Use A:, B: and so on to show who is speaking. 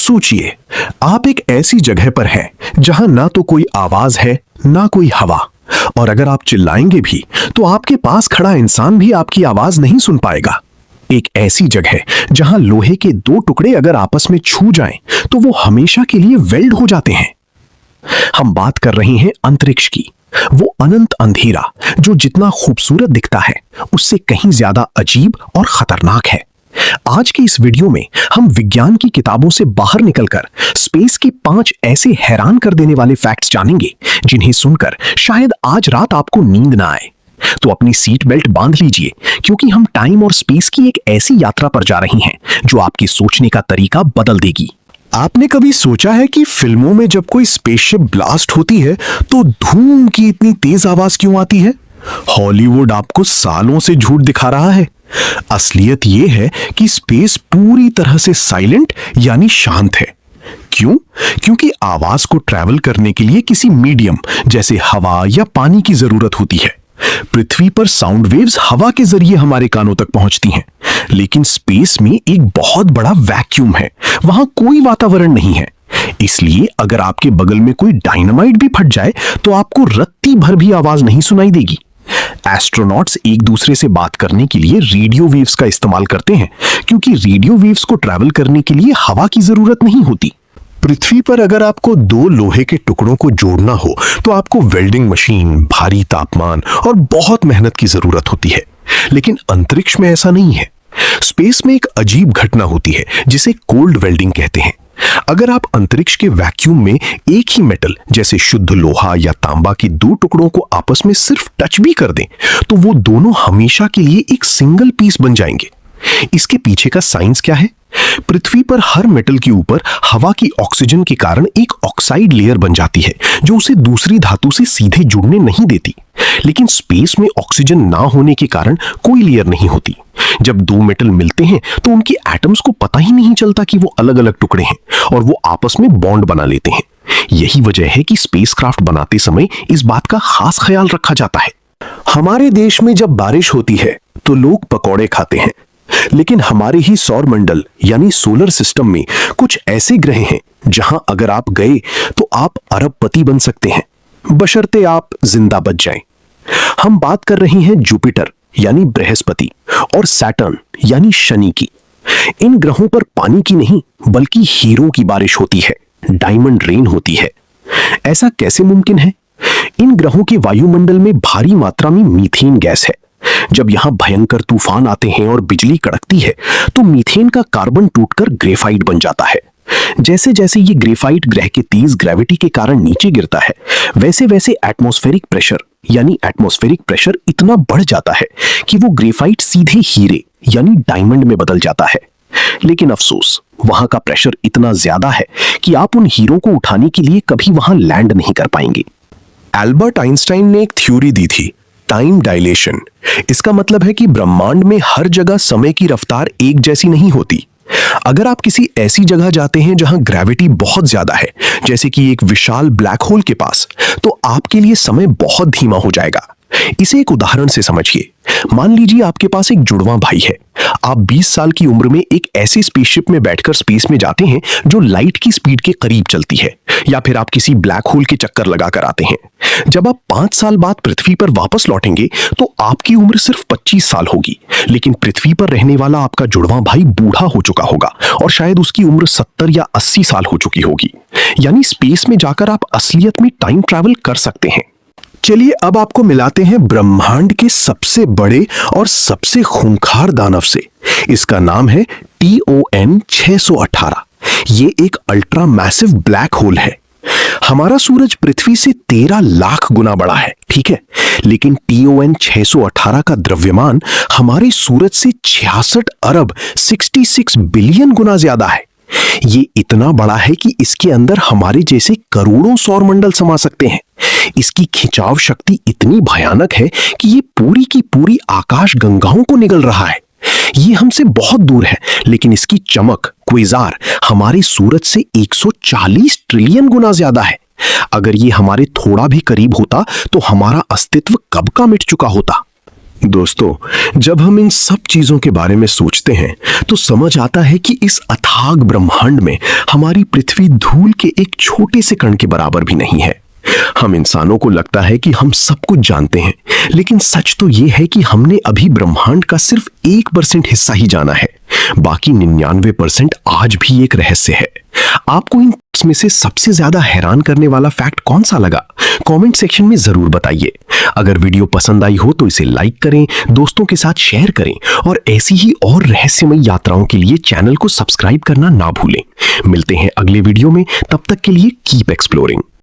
A: सोचिए, आप एक ऐसी जगह पर हैं जहां ना तो कोई आवाज है ना कोई हवा, और अगर आप चिल्लाएंगे भी तो आपके पास खड़ा इंसान भी आपकी आवाज नहीं सुन पाएगा। एक ऐसी जगह जहां लोहे के दो टुकड़े अगर आपस में छू जाएं तो वो हमेशा के लिए वेल्ड हो जाते हैं। हम बात कर रहे हैं अंतरिक्ष की, वो अनंत अंधेरा जो जितना खूबसूरत दिखता है उससे कहीं ज्यादा अजीब और खतरनाक है। आज के इस वीडियो में हम विज्ञान की किताबों से बाहर निकलकर स्पेस के 5 ऐसे हैरान कर देने वाले फैक्ट्स जानेंगे जिन्हें सुनकर शायद आज रात आपको नींद ना आए। तो अपनी सीट बेल्ट बांध लीजिए, क्योंकि हम टाइम और स्पेस की एक ऐसी यात्रा पर जा रही हैं जो आपके सोचने का तरीका बदल देगी। आपने कभी सोचा है कि फिल्मों में जब कोई स्पेसशिप ब्लास्ट होती है तो धूम की इतनी तेज आवाज क्यों आती है? हॉलीवुड आपको सालों से झूठ दिखा रहा है। असलियत यह है कि स्पेस पूरी तरह से साइलेंट यानी शांत है। क्यों? क्योंकि आवाज को ट्रैवल करने के लिए किसी मीडियम जैसे हवा या पानी की जरूरत होती है। पृथ्वी पर साउंड वेव्स हवा के जरिए हमारे कानों तक पहुंचती हैं, लेकिन स्पेस में एक बहुत बड़ा वैक्यूम है, वहां कोई वातावरण नहीं है। इसलिए अगर आपके बगल में कोई डायनामाइट भी फट जाए तो आपको रत्ती भर भी आवाज नहीं सुनाई देगी। एस्ट्रोनॉट्स एक दूसरे से बात करने के लिए रेडियो वेव्स का इस्तेमाल करते हैं, क्योंकि रेडियो वेव्स को ट्रैवल करने के लिए हवा की जरूरत नहीं होती। पृथ्वी पर अगर आपको 2 लोहे के टुकड़ों को जोड़ना हो तो आपको वेल्डिंग मशीन, भारी तापमान और बहुत मेहनत की जरूरत होती है, लेकिन अंतरिक्ष में ऐसा नहीं है। स्पेस में एक अजीब घटना होती है जिसे कोल्ड वेल्डिंग कहते हैं। अगर आप अंतरिक्ष के वैक्यूम में एक ही मेटल जैसे शुद्ध लोहा या तांबा के 2 टुकड़ों को आपस में सिर्फ टच भी कर दें तो वो दोनों हमेशा के लिए एक सिंगल पीस बन जाएंगे। इसके पीछे का साइंस क्या है? पृथ्वी पर हर मेटल के ऊपर हवा की ऑक्सीजन के कारण एक ऑक्साइड लेयर बन जाती है जो उसे दूसरी धातु से सीधे जुड़ने नहीं देती, लेकिन स्पेस में ऑक्सीजन ना होने के कारण कोई लेयर नहीं होती। जब 2 मेटल मिलते हैं तो उनके एटम्स को पता ही नहीं चलता कि वो अलग अलग टुकड़े हैं और वो आपस में बॉन्ड बना लेते हैं। यही वजह है कि स्पेसक्राफ्ट बनाते समय इस बात का खास ख्याल रखा जाता है। हमारे देश में जब बारिश होती है तो लोग पकौड़े खाते हैं, लेकिन हमारे ही सौर मंडल यानी सोलर सिस्टम में कुछ ऐसे ग्रह हैं जहां अगर आप गए तो आप अरबपति बन सकते हैं, बशर्ते आप जिंदा बच जाएं। हम बात कर रहे हैं जुपिटर यानी बृहस्पति और सैटर्न यानी शनि की। इन ग्रहों पर पानी की नहीं बल्कि हीरों की बारिश होती है, डायमंड रेन होती है। ऐसा कैसे मुमकिन है? इन ग्रहों के वायुमंडल में भारी मात्रा में मीथेन गैस है। जब यहां भयंकर तूफान आते हैं और बिजली कड़कती है तो मीथेन का कार्बन टूटकर ग्रेफाइट बन जाता है। जैसे जैसे ये ग्रेफाइट ग्रह के तेज ग्रेविटी के कारण नीचे गिरता है, वैसे वैसे एटमॉस्फेरिक प्रेशर इतना बढ़ जाता है कि वो ग्रेफाइट सीधे हीरे यानी डायमंड में बदल जाता है। लेकिन अफसोस, वहां का प्रेशर इतना ज्यादा है कि आप उन हीरों को उठाने के लिए कभी वहां लैंड नहीं कर पाएंगे। एल्बर्ट आइंस्टाइन ने एक थ्योरी दी थी, टाइम डायलेशन। इसका मतलब है कि ब्रह्मांड में हर जगह समय की रफ्तार एक जैसी नहीं होती। अगर आप किसी ऐसी जगह जाते हैं जहां ग्रेविटी बहुत ज्यादा है, जैसे कि एक विशाल ब्लैक होल के पास, तो आपके लिए समय बहुत धीमा हो जाएगा। इसे एक उदाहरण से समझिए। मान लीजिए आपके पास एक जुड़वां भाई है। आप 20 साल की उम्र में एक ऐसी स्पेसशिप में बैठकर स्पेस में जाते हैं जो लाइट की स्पीड के करीब चलती है, या फिर आप किसी ब्लैक होल के चक्कर लगाकर आते हैं। जब आप 5 साल बाद पृथ्वी पर वापस लौटेंगे तो आपकी उम्र सिर्फ 25 साल होगी, लेकिन पृथ्वी पर रहने वाला आपका जुड़वां भाई बूढ़ा हो चुका होगा और शायद उसकी उम्र 70 या 80 साल हो चुकी होगी। यानी स्पेस में जाकर आप असलियत में टाइम ट्रैवल कर सकते हैं। चलिए अब आपको मिलाते हैं ब्रह्मांड के सबसे बड़े और सबसे खूंखार दानव से। इसका नाम है TON 618। ये एक अल्ट्रा मैसिव ब्लैक होल है। हमारा सूरज पृथ्वी से 13 लाख गुना बड़ा है, ठीक है, लेकिन TON 618 का द्रव्यमान हमारे सूरज से 66 अरब 66 बिलियन गुना ज्यादा है। ये इतना बड़ा है कि इसके अंदर हमारे जैसे करोड़ों सौरमंडल समा सकते हैं। इसकी खिंचाव शक्ति इतनी भयानक है कि ये पूरी की पूरी आकाश गंगाओं को निगल रहा है। ये हमसे बहुत दूर है, लेकिन इसकी चमक क्वेजार हमारे सूरज से 140 ट्रिलियन गुना ज्यादा है। अगर ये हमारे थोड़ा भी करीब होता तो हमारा अस्तित्व कब का मिट चुका होता। दोस्तों, जब हम इन सब चीजों के बारे में सोचते हैं तो समझ आता है कि इस अथाग ब्रह्मांड में हमारी पृथ्वी धूल के एक छोटे से कण के बराबर भी नहीं है। हम इंसानों को लगता है कि हम सब कुछ जानते हैं, लेकिन सच तो यह है कि हमने अभी ब्रह्मांड का सिर्फ 1% हिस्सा ही जाना है। बाकी 99% आज भी एक रहस्य है। आपको इन में से सबसे ज्यादा हैरान करने वाला फैक्ट कौन सा लगा? कमेंट सेक्शन में जरूर बताइए। अगर वीडियो पसंद आई हो तो इसे लाइक करें, दोस्तों के साथ शेयर करें और ऐसी ही और रहस्यमय यात्राओं के लिए चैनल को सब्सक्राइब करना ना भूलें। मिलते हैं अगले वीडियो में, तब तक के लिए कीप एक्सप्लोरिंग।